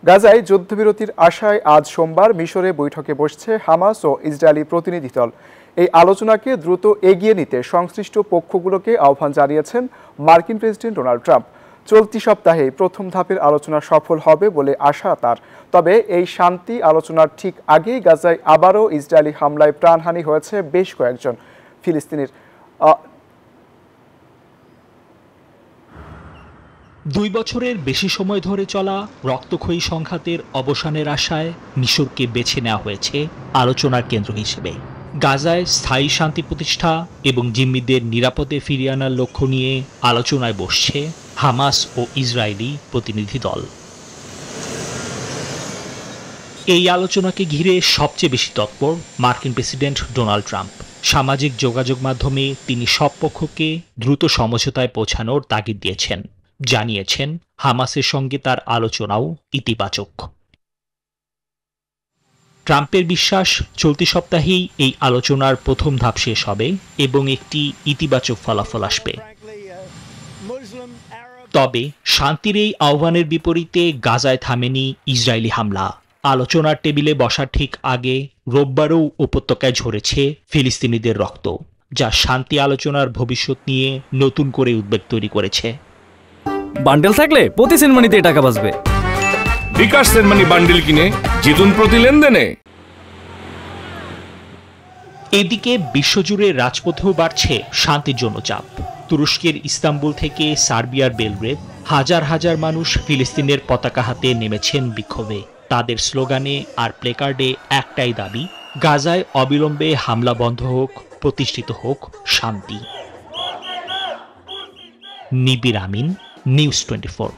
গাজায় যুদ্ধবিরতির আশায় আজ সোমবার মিশরে বৈঠকে বসছে হামাস ও ইসরায়েলি প্রতিনিধি দল। এই আলোচনাকে দ্রুত এগিয়ে নিতে সংশ্লিষ্ট পক্ষগুলোকে আহ্বান জানিয়েছেন মার্কিন প্রেসিডেন্ট ডোনাল্ড ট্রাম্প। চলতি সপ্তাহে প্রথম ধাপের আলোচনা সফল হবে বলে আশা তার। তবে এই শান্তি আলোচনার ঠিক আগেই গাজায় আবারও ইসরায়েলি হামলায় প্রাণহানি হয়েছে বেশ কয়েকজন ফিলিস্তিনির। 2 বছরের বেশি সময় ধরে চলা রক্তক্ষয়ী সংঘাতের অবসানের আশায় মিশরকে বেছে নেওয়া হয়েছে আলোচনার কেন্দ্র হিসেবে। গাজায় স্থায়ী শান্তি প্রতিষ্ঠা এবং জিম্মিদের নিরাপদে ফিরিয়ে আনার লক্ষ্য নিয়ে আলোচনায় বসছে হামাস ও ইসরায়েলি প্রতিনিধি দল। এই আলোচনাকে ঘিরে সবচেয়ে বেশি তৎপর মার্কিন প্রেসিডেন্ট ডোনাল্ড ট্রাম্প। সামাজিক যোগাযোগ মাধ্যমে তিনি সব পক্ষকে দ্রুত সমঝোতায় পৌঁছানোর তাগিদ দিয়েছেন, জানিয়েছেন হামাসের সঙ্গে তার আলোচনাও ইতিবাচক। ট্রাম্পের বিশ্বাস চলতি সপ্তাহেই এই আলোচনার প্রথম ধাপ শেষ হবে এবং একটি ইতিবাচক ফলাফল আসবে। তবে শান্তির এই আহ্বানের বিপরীতে গাজায় থামেনি ইসরায়েলি হামলা। আলোচনার টেবিলে বসার ঠিক আগে রোববারও উপত্যকায় ঝরেছে ফিলিস্তিনিদের রক্ত, যা শান্তি আলোচনার ভবিষ্যৎ নিয়ে নতুন করে উদ্বেগ তৈরি করেছে। বান্ডেল থাকলে প্রতি সেনমানিতে টাকা বাঁচবে। বিকাশ সেনমানি বান্ডেল কিনে জিতুন প্রতি লেনদেনে। এদিকে বিশ্বজুড়ে রাজপথেও বাড়ছে শান্তির জন্য চাপ। তুরস্কের ইস্তাম্বুল থেকে সার্বিয়ার বেলগ্রেড হাজার হাজার মানুষ ফিলিস্তিনের পতাকা হাতে নেমেছেন বিক্ষোভে। তাদের স্লোগানে আর প্লেকার্ডে একটাই দাবি, গাজায় অবিলম্বে হামলা বন্ধ হোক, প্রতিষ্ঠিত হোক শান্তি। নিবির আমিন, নিউজ 24।